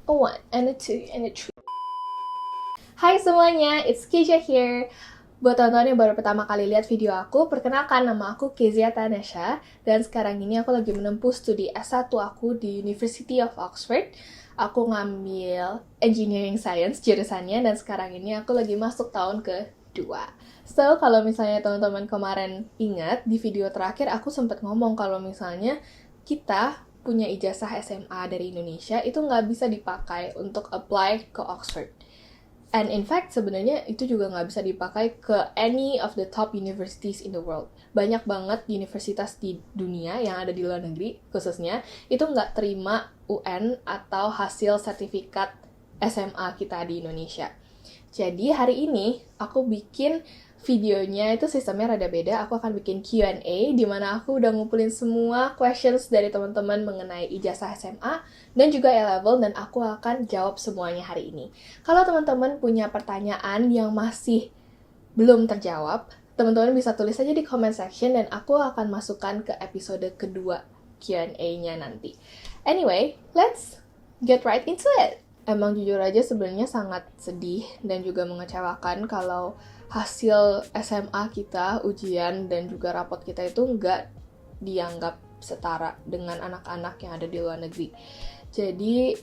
A 1, and a 2, and a 3. Hai semuanya, it's Kezia here. Buat teman-teman yang baru pertama kali lihat video aku, perkenalkan nama aku Kezia Tanesha. Dan sekarang ini aku lagi menempuh studi S1 aku di University of Oxford. Aku ngambil Engineering Science jurusannya, dan sekarang ini aku lagi masuk tahun ke-2. So, kalau misalnya teman-teman kemarin ingat, di video terakhir aku sempat ngomong kalau misalnya kita punya ijazah SMA dari Indonesia, itu nggak bisa dipakai untuk apply ke Oxford. And in fact, sebenarnya itu juga nggak bisa dipakai ke any of the top universities in the world. Banyak banget universitas di dunia yang ada di luar negeri, khususnya, itu nggak terima UN atau hasil sertifikat SMA kita di Indonesia. Jadi hari ini aku bikin videonya itu sistemnya rada beda. Aku akan bikin Q&A di mana aku udah ngumpulin semua questions dari teman-teman mengenai ijazah SMA dan juga A-level, dan aku akan jawab semuanya hari ini. Kalau teman-teman punya pertanyaan yang masih belum terjawab, teman-teman bisa tulis aja di comment section dan aku akan masukkan ke episode kedua Q&A-nya nanti. Anyway, let's get right into it. Emang jujur aja sebenarnya sangat sedih dan juga mengecewakan kalau hasil SMA kita, ujian dan juga rapot kita itu nggak dianggap setara dengan anak-anak yang ada di luar negeri. Jadi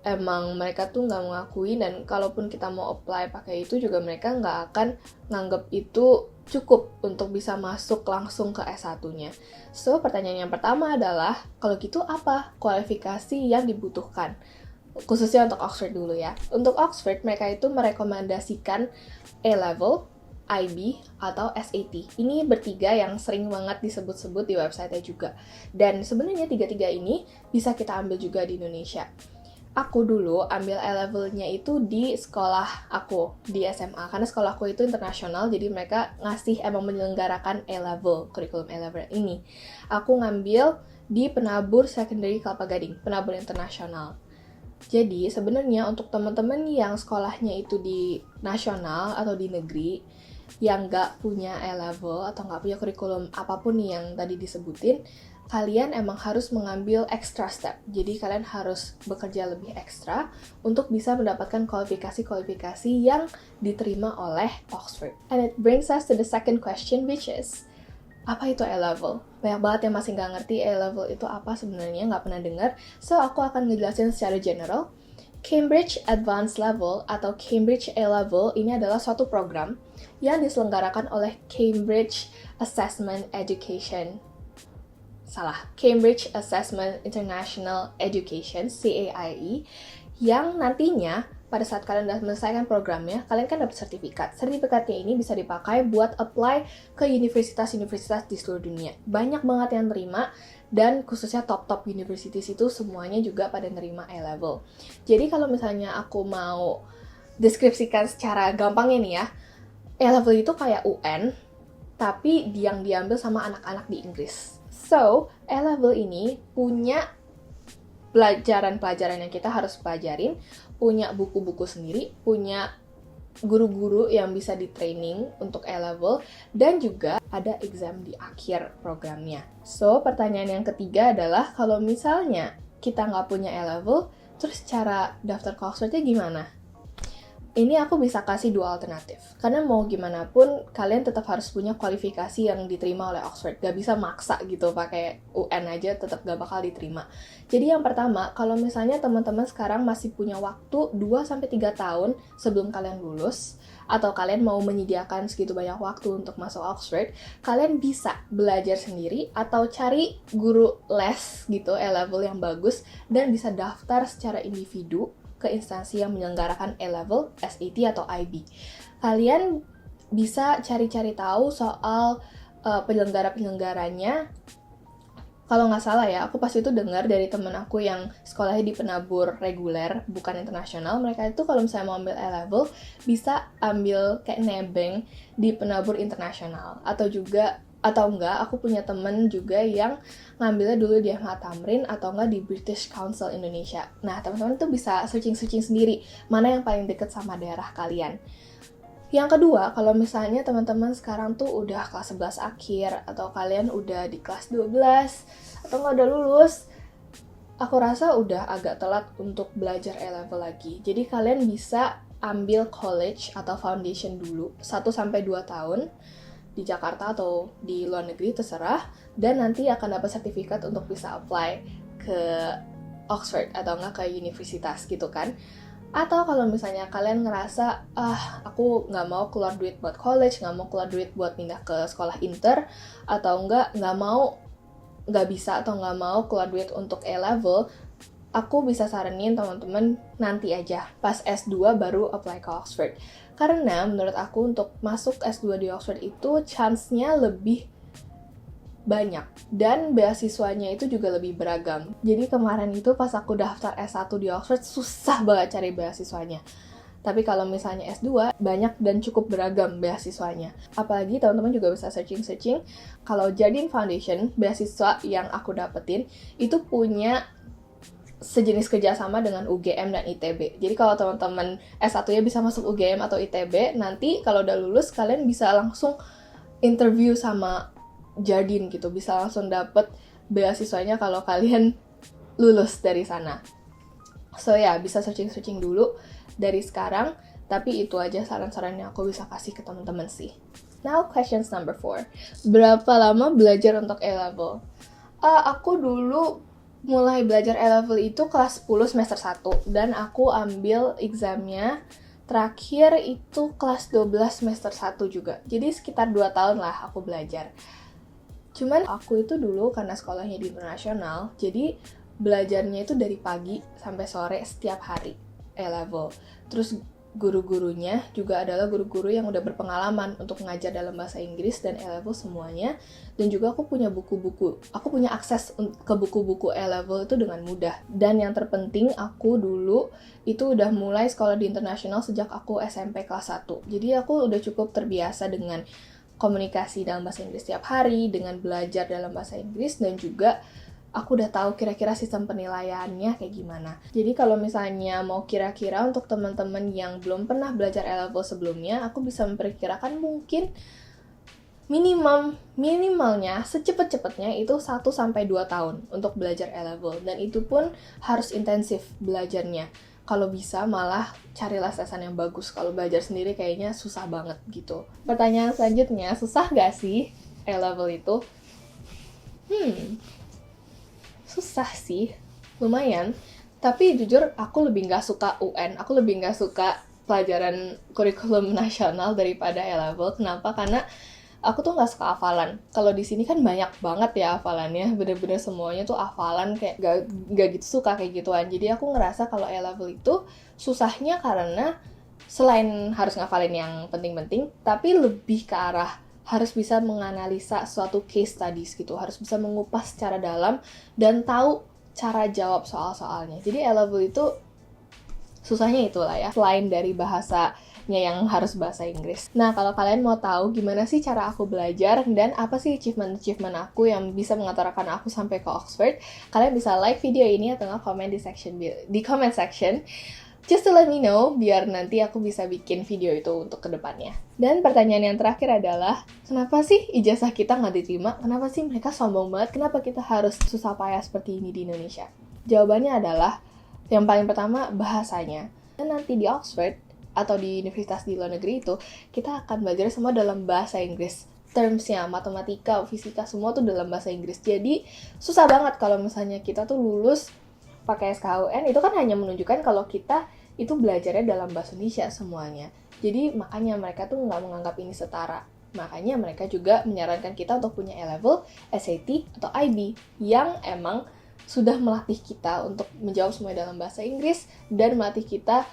emang mereka tuh nggak mengakui, dan kalaupun kita mau apply pakai itu juga mereka nggak akan nganggap itu cukup untuk bisa masuk langsung ke S1-nya. So, pertanyaan yang pertama adalah, kalau gitu apa kualifikasi yang dibutuhkan? Khususnya untuk Oxford dulu ya. Untuk Oxford, mereka itu merekomendasikan A-level, IB, atau SAT. Ini bertiga yang sering banget disebut-sebut di website-nya juga. Dan sebenarnya tiga-tiga ini bisa kita ambil juga di Indonesia. Aku dulu ambil A-level-nya itu di sekolah aku, di SMA. Karena sekolah aku itu internasional, jadi mereka emang menyelenggarakan A-level, kurikulum A-level ini. Aku ngambil di Penabur Secondary Kelapa Gading, Penabur Internasional. Jadi sebenarnya untuk teman-teman yang sekolahnya itu di nasional atau di negeri, yang nggak punya A-level atau nggak punya kurikulum apapun yang tadi disebutin, kalian emang harus mengambil extra step. Jadi kalian harus bekerja lebih ekstra untuk bisa mendapatkan kualifikasi-kualifikasi yang diterima oleh Oxford. And it brings us to the second question, which is, apa itu A-level? Banyak banget yang masih nggak ngerti A-level itu apa sebenarnya, nggak pernah dengar. So, aku akan ngejelasin secara general. Cambridge Advanced Level atau Cambridge A-level ini adalah suatu program yang diselenggarakan oleh Cambridge Assessment Education. Cambridge Assessment International Education, CAIE, yang nantinya pada saat kalian udah menyelesaikan programnya, kalian kan dapat sertifikat. Sertifikatnya ini bisa dipakai buat apply ke universitas-universitas di seluruh dunia. Banyak banget yang nerima, dan khususnya top-top universities itu semuanya juga pada nerima A-level. Jadi kalau misalnya aku mau deskripsikan secara gampangnya nih ya, A-level itu kayak UN, tapi yang diambil sama anak-anak di Inggris. So, A-level ini punya pelajaran-pelajaran yang kita harus pelajarin, punya buku-buku sendiri, punya guru-guru yang bisa di-training untuk A-level, dan juga ada exam di akhir programnya. So, pertanyaan yang ketiga adalah, kalau misalnya kita nggak punya A-level, terus cara daftar ke Oxford-nya gimana? Ini aku bisa kasih dua alternatif. Karena mau gimana pun, kalian tetap harus punya kualifikasi yang diterima oleh Oxford. Gak bisa maksa gitu, pakai UN aja tetap gak bakal diterima. Jadi yang pertama, kalau misalnya teman-teman sekarang masih punya waktu 2-3 tahun sebelum kalian lulus, atau kalian mau menyediakan segitu banyak waktu untuk masuk Oxford, kalian bisa belajar sendiri atau cari guru les gitu, A-level yang bagus, dan bisa daftar secara individu ke instansi yang menyelenggarakan A-level, SAT, atau IB. Kalian bisa cari-cari tahu soal penyelenggara-penyelenggaranya. Kalau nggak salah ya, aku pasti itu dengar dari temen aku yang sekolahnya di penabur reguler, bukan internasional. Mereka itu kalau misalnya mau ambil A-level, bisa ambil kayak nebeng di penabur internasional. Atau enggak, aku punya temen juga yang ngambilnya dulu di MH Tamrin atau enggak di British Council Indonesia. Nah, teman-teman tuh bisa searching-searching sendiri mana yang paling deket sama daerah kalian. Yang kedua, kalau misalnya teman-teman sekarang tuh udah kelas 11 akhir, atau kalian udah di kelas 12, atau nggak udah lulus, Aku rasa udah agak telat untuk belajar A-level lagi. Jadi kalian bisa ambil college atau foundation dulu 1-2 tahun di Jakarta atau di luar negeri, terserah, dan nanti akan dapat sertifikat untuk bisa apply ke Oxford atau enggak ke universitas gitu kan. Atau kalau misalnya kalian ngerasa, aku nggak mau keluar duit buat college, nggak mau keluar duit buat pindah ke sekolah inter, atau nggak bisa atau nggak mau keluar duit untuk A-level, aku bisa saranin teman-teman nanti aja, pas S2 baru apply ke Oxford. Karena menurut aku untuk masuk S2 di Oxford itu chance-nya lebih banyak, dan beasiswanya itu juga lebih beragam. Jadi kemarin itu pas aku daftar S1 di Oxford, susah banget cari beasiswanya. Tapi kalau misalnya S2, banyak dan cukup beragam beasiswanya. Apalagi teman-teman juga bisa searching-searching. Kalau Jardine Foundation, beasiswa yang aku dapetin, itu punya sejenis kerjasama dengan UGM dan ITB. Jadi kalau teman-teman S1-nya bisa masuk UGM atau ITB, nanti kalau udah lulus, kalian bisa langsung interview sama Jardine gitu. Bisa langsung dapet beasiswanya kalau kalian lulus dari sana. So ya, bisa searching-searching dulu dari sekarang, tapi itu aja saran-saran yang aku bisa kasih ke teman-teman sih. Now, questions number 4. Berapa lama belajar untuk A-level? Aku dulu mulai belajar A-level itu kelas 10 semester 1, dan aku ambil examnya terakhir itu kelas 12 semester 1 juga. Jadi sekitar 2 tahun lah aku belajar. Cuman aku itu dulu karena sekolahnya di internasional, jadi belajarnya itu dari pagi sampai sore setiap hari. A-level. Terus guru-gurunya juga adalah guru-guru yang udah berpengalaman untuk mengajar dalam bahasa Inggris dan A-level semuanya. Dan juga aku punya buku-buku. Aku punya akses ke buku-buku A-level itu dengan mudah. Dan yang terpenting, aku dulu itu udah mulai sekolah di internasional sejak aku SMP kelas 1. Jadi aku udah cukup terbiasa dengan komunikasi dalam bahasa Inggris setiap hari, dengan belajar dalam bahasa Inggris, dan juga aku udah tahu kira-kira sistem penilaiannya kayak gimana. Jadi kalau misalnya mau kira-kira untuk teman-teman yang belum pernah belajar A-level sebelumnya, aku bisa memperkirakan mungkin minimalnya secepat-cepatnya itu 1-2 tahun untuk belajar A-level. Dan itu pun harus intensif belajarnya. Kalau bisa malah cari les-lesan yang bagus. Kalau belajar sendiri kayaknya susah banget gitu. Pertanyaan selanjutnya, susah gak sih A-level itu? Susah sih, lumayan. Tapi jujur aku lebih nggak suka UN, aku lebih nggak suka pelajaran kurikulum nasional daripada A-level. Kenapa? Karena aku tuh nggak suka hafalan. Kalau di sini kan banyak banget ya hafalannya, bener-bener semuanya tuh hafalan, kayak nggak gitu suka kayak gituan. Jadi aku ngerasa kalau A-level itu susahnya karena selain harus ngafalin yang penting-penting, tapi lebih ke arah harus bisa menganalisa suatu case studies gitu, harus bisa mengupas secara dalam dan tahu cara jawab soal-soalnya. Jadi A-level itu susahnya itulah ya, selain dari bahasanya yang harus bahasa Inggris. Nah, kalau kalian mau tahu gimana sih cara aku belajar dan apa sih achievement aku yang bisa mengantarkan aku sampai ke Oxford, kalian bisa like video ini atau nggak komen di comment section. Just to let me know, biar nanti aku bisa bikin video itu untuk kedepannya. Dan pertanyaan yang terakhir adalah, kenapa sih ijazah kita nggak diterima? Kenapa sih mereka sombong banget? Kenapa kita harus susah payah seperti ini di Indonesia? Jawabannya adalah, yang paling pertama, bahasanya. Dan nanti di Oxford, atau di universitas di luar negeri itu, kita akan belajar semua dalam bahasa Inggris. Terms-nya, matematika, fisika, semua tuh dalam bahasa Inggris. Jadi, susah banget kalau misalnya kita tuh lulus pakai SKUN, itu kan hanya menunjukkan kalau kita itu belajarnya dalam bahasa Indonesia semuanya. Jadi makanya mereka tuh nggak menganggap ini setara. Makanya mereka juga menyarankan kita untuk punya A-level, SAT, atau IB yang emang sudah melatih kita untuk menjawab semuanya dalam bahasa Inggris dan melatih kita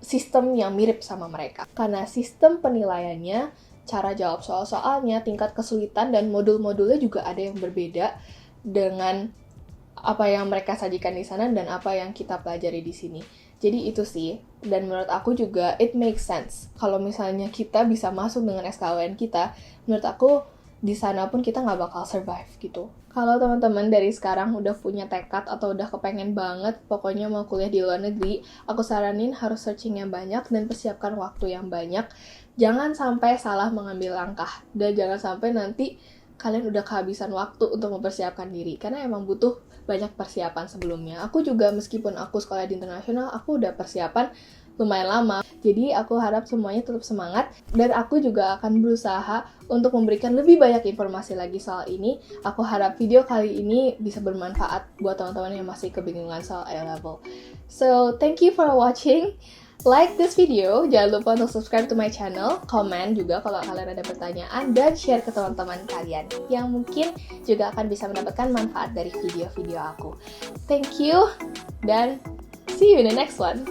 sistem yang mirip sama mereka. Karena sistem penilaiannya, cara jawab soal-soalnya, tingkat kesulitan, dan modul-modulnya juga ada yang berbeda dengan apa yang mereka sajikan di sana dan apa yang kita pelajari di sini. Jadi itu sih, dan menurut aku juga it makes sense. Kalau misalnya kita bisa masuk dengan SKUN kita, menurut aku di sana pun kita nggak bakal survive gitu. Kalau teman-teman dari sekarang udah punya tekad atau udah kepengen banget pokoknya mau kuliah di luar negeri, aku saranin harus searching yang banyak dan persiapkan waktu yang banyak. Jangan sampai salah mengambil langkah, dan jangan sampai nanti kalian udah kehabisan waktu untuk mempersiapkan diri, karena emang butuh banyak persiapan sebelumnya. Aku juga meskipun aku sekolah di internasional, aku udah persiapan lumayan lama. Jadi aku harap semuanya tetap semangat dan aku juga akan berusaha untuk memberikan lebih banyak informasi lagi soal ini. Aku harap video kali ini bisa bermanfaat buat teman-teman yang masih kebingungan soal A-level. So, thank you for watching. Like this video, jangan lupa untuk subscribe to my channel, komen juga kalau kalian ada pertanyaan, dan share ke teman-teman kalian yang mungkin juga akan bisa mendapatkan manfaat dari video-video aku. Thank you, dan see you in the next one.